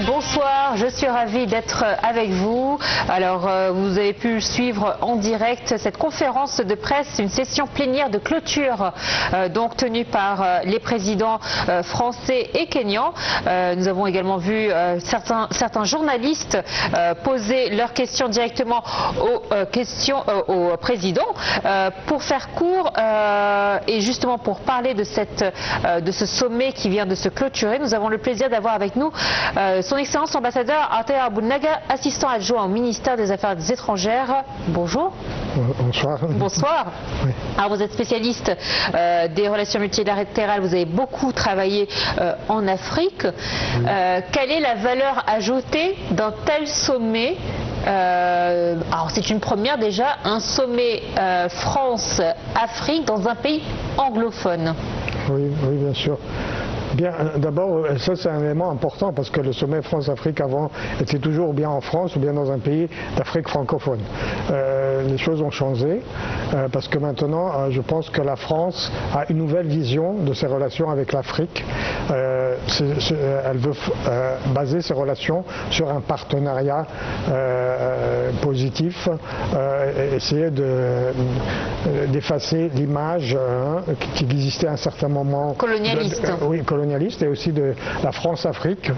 bonsoir, je suis ravie d'être avec vous. Alors, vous avez pu suivre en direct cette conférence de presse, une session plénière de clôture donc tenue par les présidents français et kenyans. Nous avons également vu certains journalistes poser leurs questions directement au président. Pour faire court et justement pour parler de ce sommet qui vient de se clôturer, nous avons le plaisir d'avoir avec nous son Excellence l'ambassadeur Atea Abunaga, assistant adjoint au ministère des Affaires étrangères. Bonjour. Bonsoir. Bonsoir. Oui. Alors vous êtes spécialiste des relations multilatérales, vous avez beaucoup travaillé en Afrique. Oui. Quelle est la valeur ajoutée d'un tel sommet? Alors c'est une première déjà, un sommet France-Afrique dans un pays anglophone. Oui, oui, bien sûr. Bien, d'abord, ça c'est un élément important parce que le sommet France-Afrique avant était toujours bien en France ou bien dans un pays d'Afrique francophone. Les choses ont changé parce que maintenant, je pense que la France a une nouvelle vision de ses relations avec l'Afrique. Elle veut baser ses relations sur un partenariat positif, essayer d'effacer l'image qui existait à un certain moment. Colonialiste. Oui, colonialiste, et aussi de la France-Afrique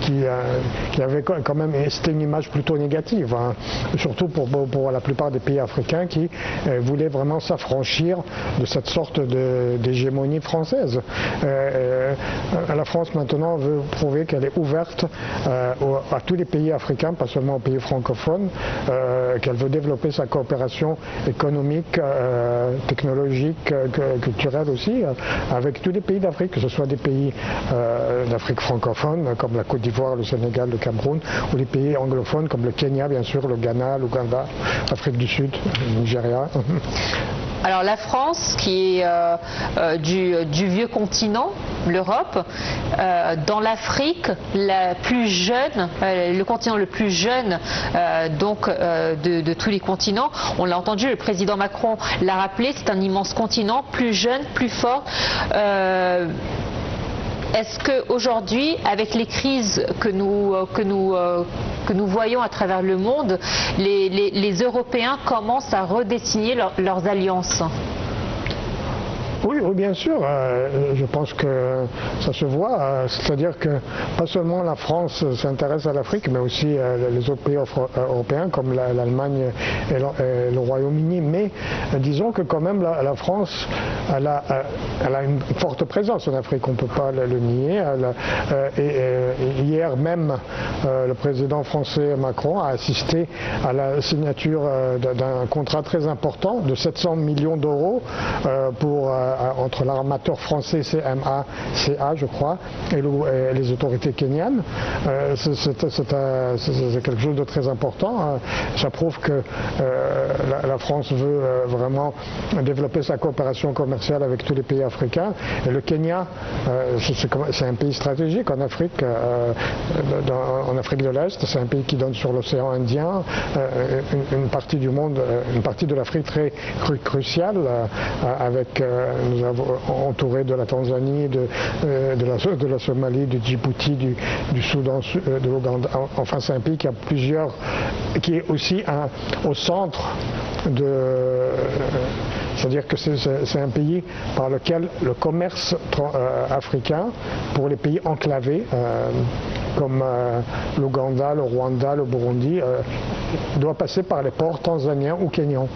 qui avait quand même, c'était une image plutôt négative, hein, surtout pour la plupart des pays africains qui voulaient vraiment s'affranchir de cette sorte d'hégémonie française. La France maintenant veut prouver qu'elle est ouverte à tous les pays africains, pas seulement aux pays francophones, qu'elle veut développer sa coopération économique, technologique, culturelle aussi, avec tous les pays d'Afrique, que ce soit des pays d'Afrique francophone comme la Côte d'Ivoire, le Sénégal, le Cameroun, ou les pays anglophones comme le Kenya, bien sûr, le Ghana, l'Ouganda, l'Afrique du Sud, le Nigeria. Alors la France, qui est du vieux continent, l'Europe, dans l'Afrique, la plus jeune, le continent le plus jeune de tous les continents, on l'a entendu, le président Macron l'a rappelé, c'est un immense continent, plus jeune, plus fort. Est-ce qu'aujourd'hui, avec les crises que nous voyons à travers le monde, les Européens commencent à redessiner leurs alliances? Oui, oui, bien sûr. Je pense que ça se voit. C'est-à-dire que pas seulement la France s'intéresse à l'Afrique, mais aussi les autres pays européens comme l'Allemagne et le Royaume-Uni. Mais disons que quand même la France, elle a une forte présence en Afrique. On ne peut pas le nier. Hier même, le président français Macron a assisté à la signature d'un contrat très important de 700 millions d'euros entre l'armateur français CMA-CA, je crois, et les autorités kenyanes. C'est quelque chose de très important. Ça prouve que la France veut vraiment développer sa coopération commerciale avec tous les pays africains. Et le Kenya, c'est un pays stratégique en Afrique, en Afrique de l'Est. C'est un pays qui donne sur l'océan Indien, une partie du monde, une partie de l'Afrique très cruciale, avec nous avons entouré de la Tanzanie, de la Somalie, du Djibouti, du Soudan, de l'Ouganda. Enfin, c'est un pays qui est aussi au centre c'est-à-dire que c'est un pays par lequel le commerce africain, pour les pays enclavés, comme l'Ouganda, le Rwanda, le Burundi, doit passer par les ports tanzaniens ou kenyans.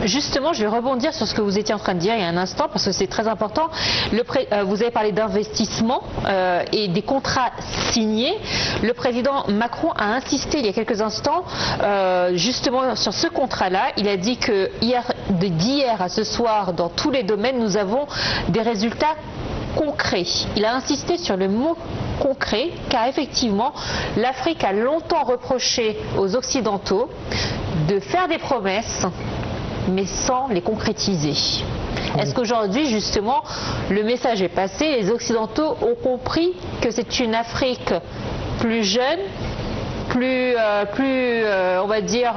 Justement, je vais rebondir sur ce que vous étiez en train de dire il y a un instant, parce que c'est très important. Vous avez parlé d'investissement et des contrats signés. Le président Macron a insisté il y a quelques instants justement sur ce contrat-là. Il a dit que d'hier à ce soir, dans tous les domaines, nous avons des résultats concrets. Il a insisté sur le mot concret, car effectivement, l'Afrique a longtemps reproché aux Occidentaux de faire des promesses, mais sans les concrétiser. Est-ce qu'aujourd'hui, justement, le message est passé, les Occidentaux ont compris que c'est une Afrique plus jeune, on va dire,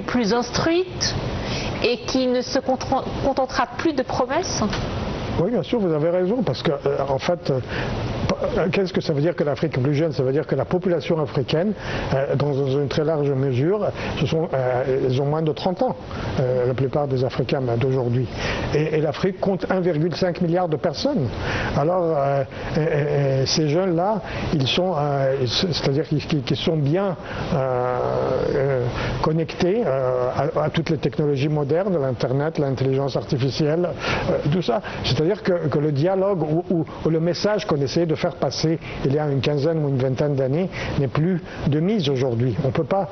plus instruite, et qui ne se contentera plus de promesses? Oui, bien sûr, vous avez raison, parce que en fait, qu'est-ce que ça veut dire que l'Afrique est plus jeune? Ça veut dire que la population africaine, dans une très large mesure, ils ont moins de 30 ans, la plupart des Africains d'aujourd'hui. Et l'Afrique compte 1,5 milliard de personnes. Alors, ces jeunes-là, c'est-à-dire qu'ils sont bien connectés à toutes les technologies modernes, l'Internet, l'intelligence artificielle, tout ça. C'est-à-dire que le dialogue ou le message qu'on essayait de faire passer il y a une quinzaine ou une vingtaine d'années n'est plus de mise aujourd'hui. On peut pas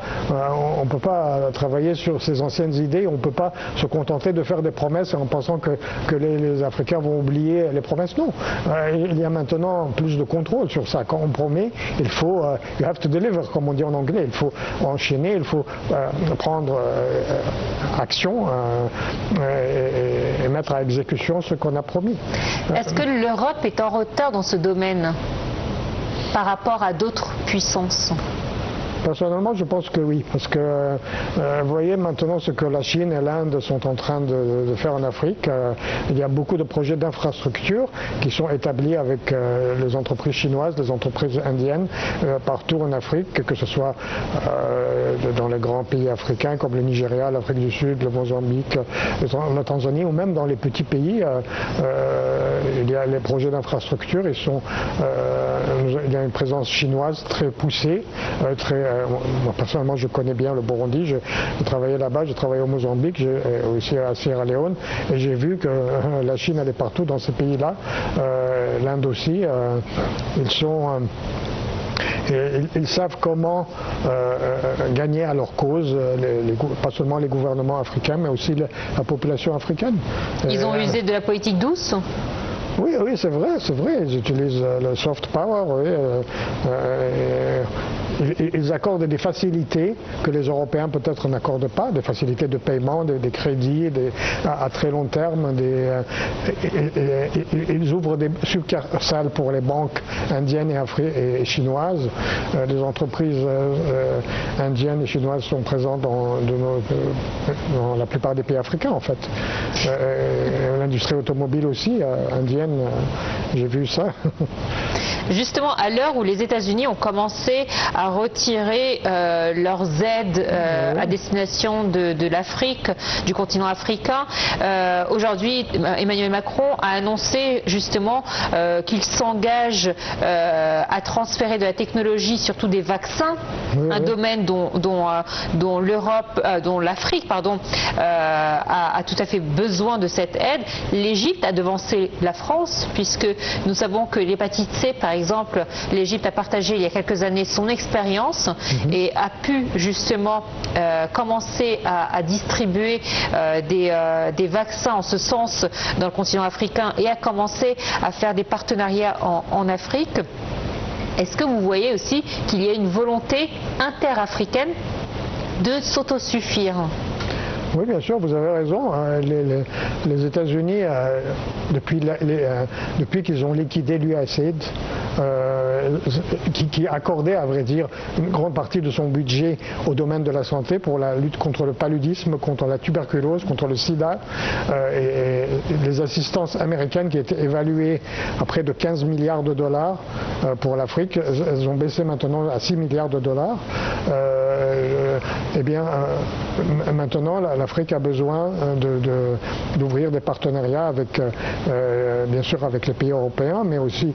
travailler sur ces anciennes idées, on ne peut pas se contenter de faire des promesses en pensant que les Africains vont oublier les promesses. Non, il y a maintenant plus de contrôle sur ça. Quand on promet, il faut you have to deliver, comme on dit en anglais. Il faut enchaîner, il faut prendre action et mettre à exécution ce qu'on a promis. Est-ce que l'Europe est en retard dans ce domaine par rapport à d'autres puissances? Personnellement, je pense que oui, parce que vous voyez maintenant ce que la Chine et l'Inde sont en train de faire en Afrique. Il y a beaucoup de projets d'infrastructure qui sont établis avec les entreprises chinoises, les entreprises indiennes, partout en Afrique, que ce soit dans les grands pays africains comme le Nigeria, l'Afrique du Sud, le Mozambique, la Tanzanie, ou même dans les petits pays. Il y a les projets d'infrastructure, il y a une présence chinoise très poussée, moi personnellement je connais bien le Burundi, j'ai travaillé là-bas, j'ai travaillé au Mozambique, aussi à Sierra Leone, et j'ai vu que la Chine elle est partout dans ces pays-là, l'Inde aussi, ils savent comment gagner à leur cause, pas seulement les gouvernements africains, mais aussi la population africaine. Ils ont usé de la politique douce? Oui, c'est vrai, ils utilisent le soft power, oui. Ils accordent des facilités que les Européens peut-être n'accordent pas, des facilités de paiement, des crédits à très long terme. Ils ouvrent des succursales pour les banques indiennes et chinoises. Les entreprises indiennes et chinoises sont présentes dans la plupart des pays africains en fait. L'industrie automobile aussi, indienne, j'ai vu ça. Justement, à l'heure où les États-Unis ont commencé à retirer leurs aides à destination de l'Afrique, du continent africain, aujourd'hui Emmanuel Macron a annoncé justement qu'il s'engage à transférer de la technologie, surtout des vaccins, un domaine dont l'Afrique a tout à fait besoin de cette aide. L'Égypte a devancé la France, puisque nous savons que l'hépatite C, par exemple, l'Égypte a partagé il y a quelques années son expérience et a pu justement commencer à distribuer des vaccins en ce sens dans le continent africain et a commencé à faire des partenariats en Afrique. Est-ce que vous voyez aussi qu'il y a une volonté interafricaine de s'autosuffire? Oui, bien sûr, vous avez raison. Les États-Unis, depuis qu'ils ont liquidé l'USAID, qui accordait, à vrai dire, une grande partie de son budget au domaine de la santé pour la lutte contre le paludisme, contre la tuberculose, contre le sida, et les assistances américaines qui étaient évaluées à près de 15 milliards de dollars pour l'Afrique, elles ont baissé maintenant à 6 milliards de dollars. Eh bien, maintenant, l'Afrique a besoin d'ouvrir des partenariats avec, bien sûr, avec les pays européens, mais aussi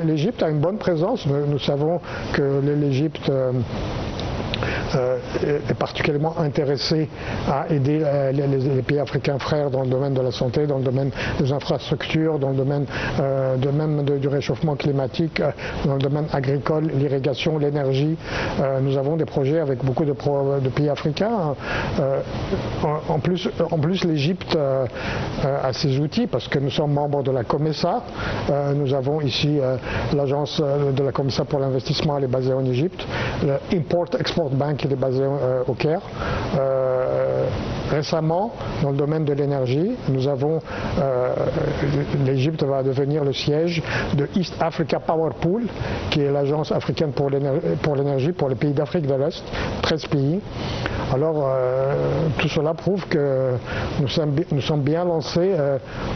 l'Égypte a une bonne présence. Nous savons que l'Égypte est particulièrement intéressé à aider les pays africains frères dans le domaine de la santé, dans le domaine des infrastructures, dans le domaine du réchauffement climatique, dans le domaine agricole, l'irrigation, l'énergie. Nous avons des projets avec beaucoup de pays africains. En plus l'Égypte a ses outils parce que nous sommes membres de la COMESA. Nous avons ici l'agence de la COMESA pour l'investissement, elle est basée en Égypte. Le Import-Export Bank, il est basé au Caire. Récemment, dans le domaine de l'énergie, l'Égypte va devenir le siège de East Africa Power Pool, qui est l'agence africaine pour l'énergie pour les pays d'Afrique de l'Est, 13 pays. Alors tout cela prouve que nous sommes bien lancés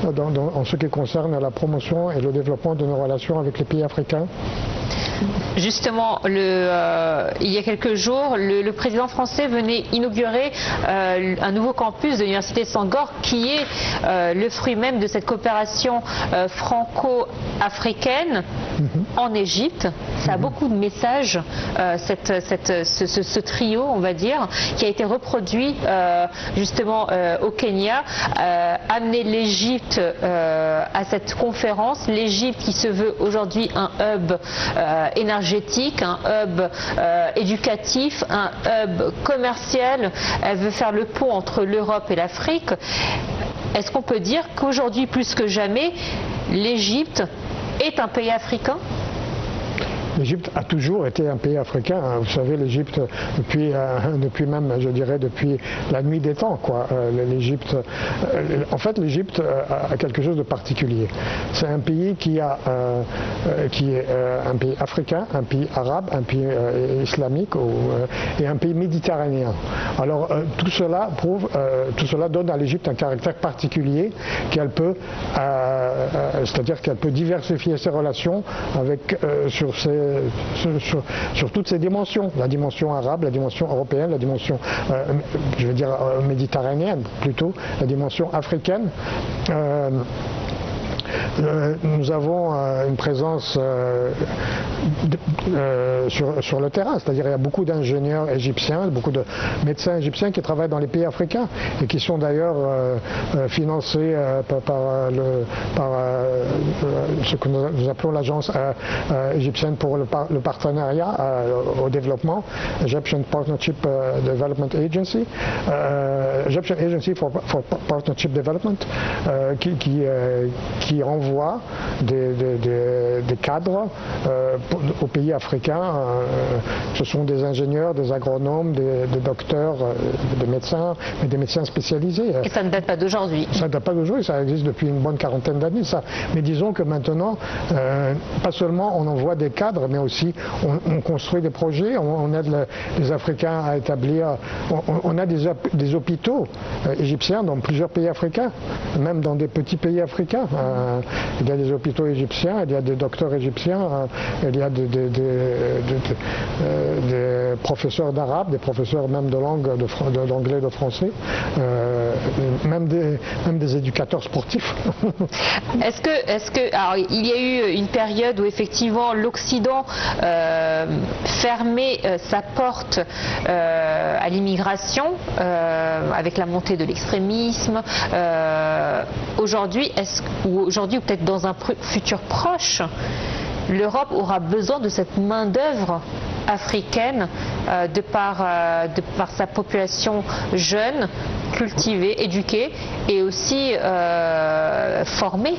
en ce qui concerne la promotion et le développement de nos relations avec les pays africains. Justement, il y a quelques jours, le président français venait inaugurer un nouveau campus de l'université Senghor qui est le fruit même de cette coopération franco-africaine en Égypte. Ça a beaucoup de messages, ce trio, on va dire, qui a été reproduit justement au Kenya, amener l'Égypte à cette conférence. L'Égypte qui se veut aujourd'hui un hub énergétique, un hub éducatif, un hub commercial. Elle veut faire le pont entre l'Europe et l'Afrique. Est-ce qu'on peut dire qu'aujourd'hui, plus que jamais, l'Égypte est un pays africain ? L'Égypte a toujours été un pays africain. Vous savez, l'Égypte, depuis même, je dirais, depuis la nuit des temps, quoi. L'Égypte, en fait, l'Égypte a quelque chose de particulier. C'est un pays qui est un pays africain, un pays arabe, un pays islamique et un pays méditerranéen. Alors, tout cela donne à l'Égypte un caractère particulier qu'elle peut, c'est-à-dire qu'elle peut diversifier ses relations avec sur toutes ces dimensions, la dimension arabe, la dimension européenne, la dimension, je veux dire, méditerranéenne plutôt, la dimension africaine. Nous avons une présence sur le terrain, c'est-à-dire il y a beaucoup d'ingénieurs égyptiens, beaucoup de médecins égyptiens qui travaillent dans les pays africains et qui sont d'ailleurs financés par ce que nous appelons l'agence égyptienne pour le partenariat au développement, Egyptian Partnership Development Agency, Egyptian Agency for Partnership Development, qui renvoie des cadres aux pays africains. Ce sont des ingénieurs, des agronomes, des docteurs, des médecins, mais des médecins spécialisés. Et ça ne date pas d'aujourd'hui. Ça ne date pas d'aujourd'hui, ça existe depuis une bonne quarantaine d'années. Mais disons que maintenant, pas seulement on envoie des cadres, mais aussi on construit des projets, on aide les Africains à établir. On a des hôpitaux égyptiens dans plusieurs pays africains, même dans des petits pays africains. Il y a des hôpitaux égyptiens, il y a des docteurs égyptiens, il y a des professeurs d'arabe, des professeurs même de langue, d'anglais, de français, même des éducateurs sportifs. Alors, il y a eu une période où effectivement l'Occident fermait sa porte à l'immigration avec la montée de l'extrémisme. Aujourd'hui, ou peut-être dans un futur proche, l'Europe aura besoin de cette main-d'œuvre africaine de par sa population jeune, cultivée, éduquée et aussi formée.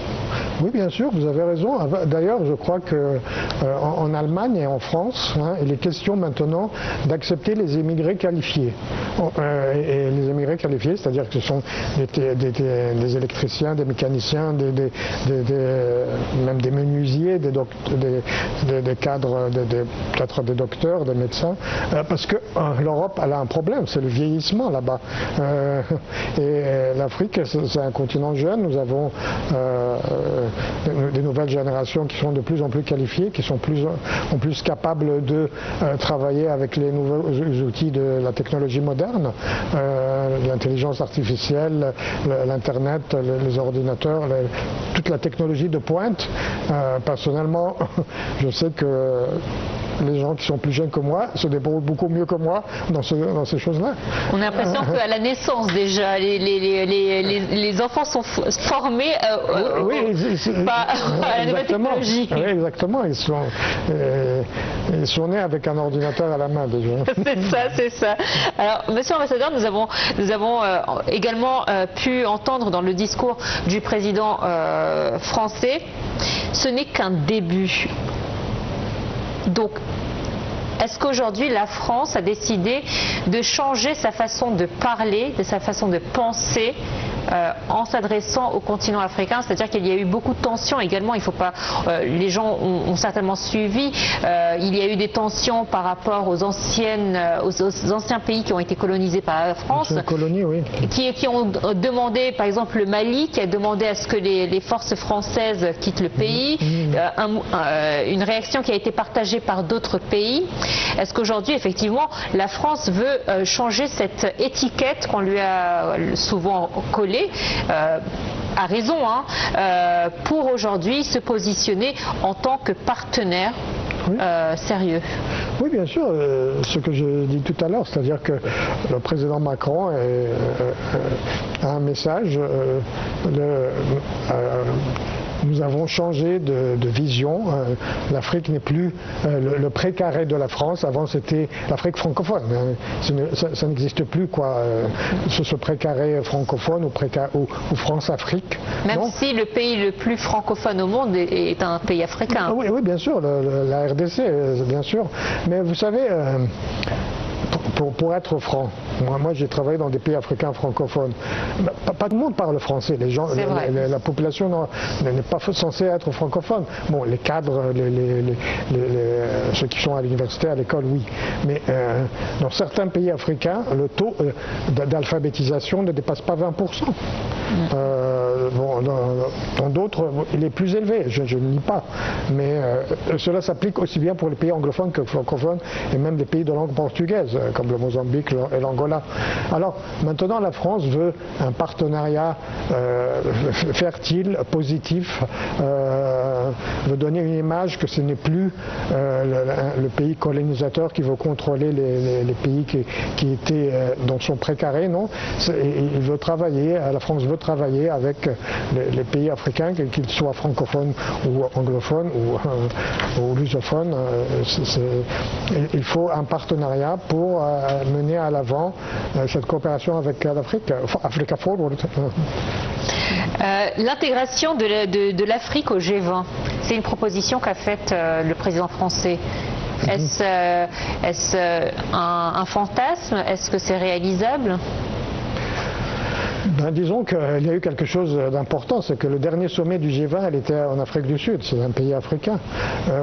Oui, bien sûr, vous avez raison. D'ailleurs, je crois qu'en Allemagne et en France, il est question maintenant d'accepter les émigrés qualifiés. Et les émigrés qualifiés, c'est-à-dire que ce sont des électriciens, des mécaniciens, même des menuisiers, des cadres, peut-être des docteurs, des médecins, parce que l'Europe elle a un problème, c'est le vieillissement là-bas. Et l'Afrique, c'est un continent jeune, nous avons des nouvelles générations qui sont de plus en plus qualifiées, qui sont plus capables de travailler avec les nouveaux outils de la technologie moderne, l'intelligence artificielle, l'Internet, les ordinateurs, toute la technologie de pointe. Personnellement, je sais que les gens qui sont plus jeunes que moi se débrouillent beaucoup mieux que moi dans ces choses-là. On a l'impression qu'à la naissance déjà, les enfants sont formés à la nouvelle technologie. Oui, exactement. Ils sont nés avec un ordinateur à la main déjà. C'est ça. Alors, monsieur l'ambassadeur, nous avons également pu entendre dans le discours du président français, ce n'est qu'un début. Donc, est-ce qu'aujourd'hui la France a décidé de changer sa façon de parler, de sa façon de penser en s'adressant au continent africain, c'est-à-dire qu'il y a eu beaucoup de tensions également. Il faut pas, les gens ont certainement suivi. Il y a eu des tensions par rapport aux anciens pays qui ont été colonisés par la France, colonie, oui. qui ont demandé, par exemple le Mali, qui a demandé à ce que les forces françaises quittent le pays. Une réaction qui a été partagée par d'autres pays. Est-ce qu'aujourd'hui, effectivement, la France veut changer cette étiquette qu'on lui a souvent collée, à raison, pour aujourd'hui se positionner en tant que partenaire sérieux? Oui, bien sûr, ce que je dis tout à l'heure, c'est-à-dire que le président Macron a un message, nous avons changé de vision. L'Afrique n'est plus le précaré de la France. Avant, c'était l'Afrique francophone. Ça n'existe plus, quoi. Ce précaré francophone ou France-Afrique. Même si le pays le plus francophone au monde est un pays africain. Oui, oui, bien sûr, la RDC, bien sûr. Mais vous savez, pour être franc, moi j'ai travaillé dans des pays africains francophones. Pas tout le monde parle français. Les gens, la population n'est pas censée être francophone. Bon, les cadres, ceux qui sont à l'université, à l'école, oui. Mais dans certains pays africains, le taux d'alphabétisation ne dépasse pas 20%. Dans d'autres, il est plus élevé, je ne nie pas. Mais cela s'applique aussi bien pour les pays anglophones que francophones et même les pays de langue portugaise, comme le Mozambique et l'Angola. Alors maintenant, la France veut un partenariat fertile, positif, veut donner une image que ce n'est plus le pays colonisateur qui veut contrôler les pays qui étaient dans son précaré, non. Il veut travailler, la France veut travailler avec les pays africains, qu'ils soient francophones ou anglophones ou lusophones. Il faut un partenariat pour mener à l'avant cette coopération avec l'Afrique, Africa Forward. L'intégration de l'Afrique au G20, c'est une proposition qu'a faite le président français. Est-ce un fantasme? Est-ce que c'est réalisable? Disons qu'il y a eu quelque chose d'important, c'est que le dernier sommet du G20, elle était en Afrique du Sud, c'est un pays africain.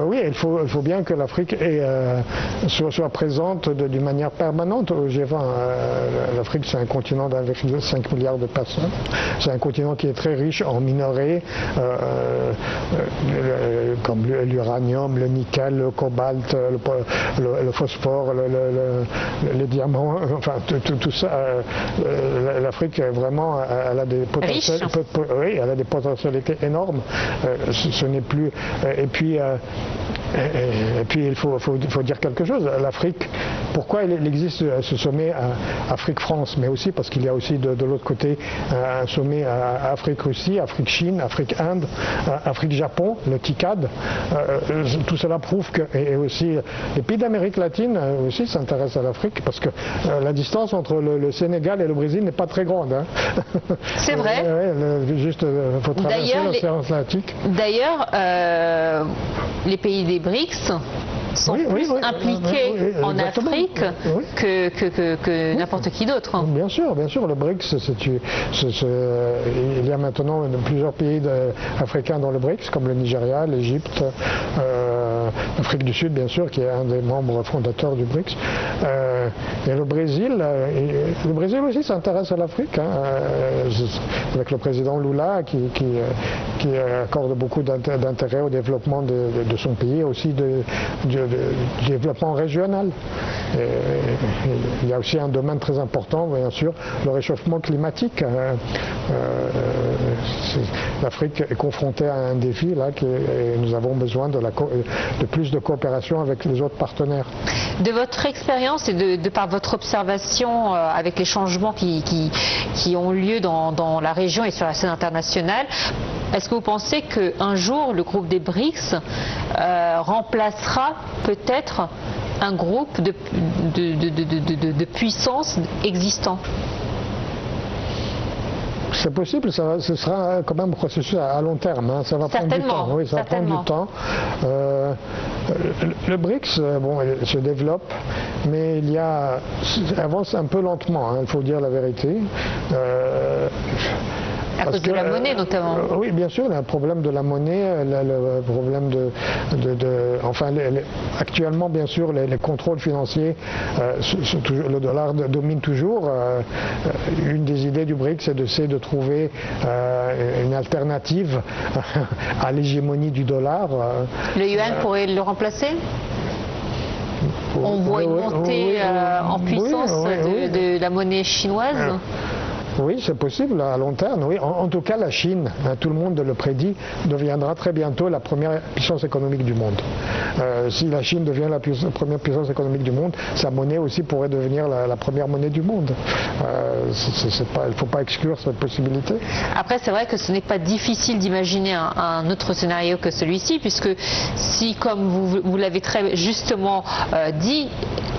Oui, il faut bien que l'Afrique soit présente d'une manière permanente au G20. L'Afrique, c'est un continent d'1,5 milliard de personnes. C'est un continent qui est très riche en minerais, comme l'uranium, le nickel, le cobalt, le phosphore, les diamants, enfin tout ça. L'Afrique est vraiment, elle a des potentialités énormes. Ce n'est plus. Et puis il faut dire quelque chose. L'Afrique, pourquoi il existe ce sommet Afrique-France, mais aussi parce qu'il y a aussi de l'autre côté un sommet Afrique-Russie, Afrique-Chine, Afrique-Inde, Afrique-Japon, le TICAD. Tout cela prouve que, et aussi les pays d'Amérique latine aussi s'intéressent à l'Afrique, parce que la distance entre le Sénégal et le Brésil n'est pas très grande. Hein. C'est vrai. Juste, il faut traverser l'océan Atlantique. D'ailleurs, les pays des BRICS sont plus impliqués en Afrique que n'importe qui d'autre. Bien sûr, le BRICS, il y a maintenant plusieurs pays africains dans le BRICS, comme le Nigeria, l'Égypte, l'Afrique du Sud, bien sûr, qui est un des membres fondateurs du BRICS. Et le Brésil aussi s'intéresse à l'Afrique, avec le président Lula qui accorde beaucoup d'intérêt au développement de son pays, et aussi du développement régional. Et il y a aussi un domaine très important, bien sûr, le réchauffement climatique. L'Afrique est confrontée à un défi là, et nous avons besoin de plus de coopération avec les autres partenaires. De votre expérience et de par votre observation avec les changements qui ont lieu dans la région et sur la scène internationale, est-ce que vous pensez qu'un jour le groupe des BRICS remplacera peut-être un groupe de puissances existants? C'est possible, ce sera quand même un processus à long terme. Ça va prendre du temps. Oui, ça va prendre du temps. Le BRICS, il se développe, mais avance un peu lentement. Il faut dire la vérité. À cause de la monnaie notamment. Oui, bien sûr, il y a un problème de la monnaie, le problème actuellement, bien sûr, les contrôles financiers, le dollar domine toujours. Une des idées du BRICS, c'est d'essayer de trouver une alternative à l'hégémonie du dollar. Le yuan pourrait le remplacer? On voit une montée en puissance de la monnaie chinoise. Oui, c'est possible à long terme. Oui. En tout cas, la Chine, tout le monde le prédit, deviendra très bientôt la première puissance économique du monde. Si la Chine devient la première puissance économique du monde, sa monnaie aussi pourrait devenir la première monnaie du monde. Il ne faut pas exclure cette possibilité. Après, c'est vrai que ce n'est pas difficile d'imaginer un autre scénario que celui-ci, puisque si, comme vous l'avez très justement dit,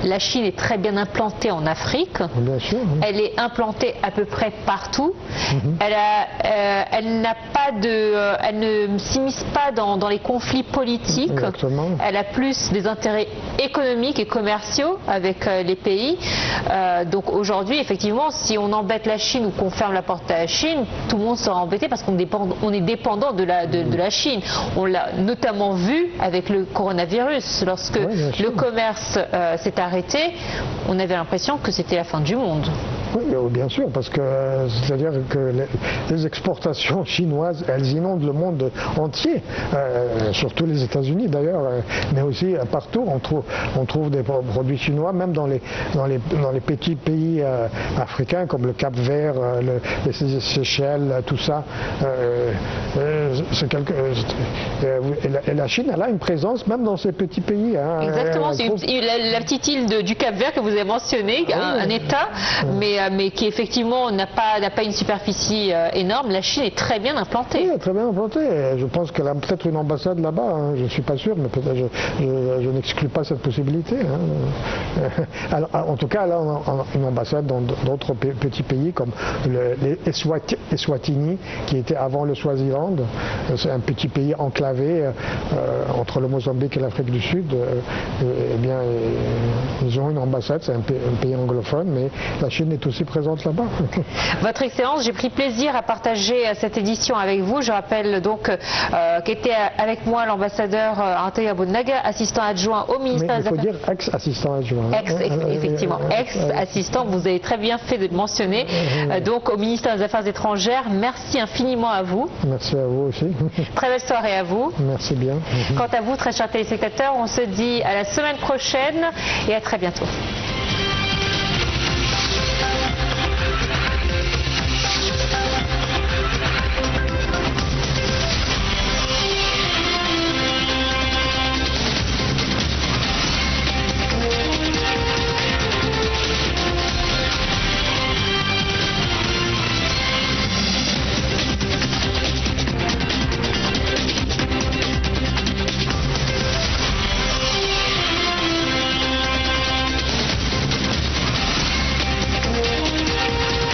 la Chine est très bien implantée en Afrique. Bien sûr. Elle est implantée à peu près partout. Elle ne s'immisce pas dans les conflits politiques. Exactement. Elle a plus des intérêts économiques et commerciaux avec les pays. Donc aujourd'hui, effectivement, si on embête la Chine ou qu'on ferme la porte à la Chine, tout le monde sera embêté parce qu'on est dépendant de la Chine. On l'a notamment vu avec le coronavirus. Lorsque le commerce s'est arrêté, on avait l'impression que c'était la fin du monde. Oui, bien sûr, parce que c'est-à-dire que les exportations chinoises, elles inondent le monde entier, surtout les États-Unis d'ailleurs, mais aussi partout. On trouve des produits chinois, même dans les petits pays africains comme le Cap-Vert, les Seychelles, tout ça. Et la Chine, elle a une présence même dans ces petits pays. Hein. Exactement, c'est la petite île du Cap-Vert que vous avez mentionné, un État, mais qui effectivement n'a pas une superficie énorme. La Chine est très bien implantée. Oui, très bien implantée. Je pense qu'elle a peut-être une ambassade là-bas. Hein. Je ne suis pas sûr, mais peut-être je n'exclus pas cette possibilité. Hein. Alors, en tout cas, elle a une ambassade dans d'autres petits pays comme les Eswatini, qui était avant le Swaziland. C'est un petit pays enclavé entre le Mozambique et l'Afrique du Sud. Eh bien, ils ont une ambassade, c'est un pays anglophone, mais la Chine est aussi présente là-bas. Votre Excellence, j'ai pris plaisir à partager cette édition avec vous. Je rappelle donc qu'était avec moi l'ambassadeur Anthony Abounaga, assistant adjoint au ministère des Affaires. Il faut dire ex-assistant adjoint. Effectivement, ex-assistant, vous avez très bien fait de le mentionner. Donc au ministère des Affaires étrangères, merci infiniment à vous. Merci à vous aussi. Très belle soirée à vous. Merci bien. Quant à vous, très chers téléspectateurs, on se dit à la semaine prochaine et à très bientôt.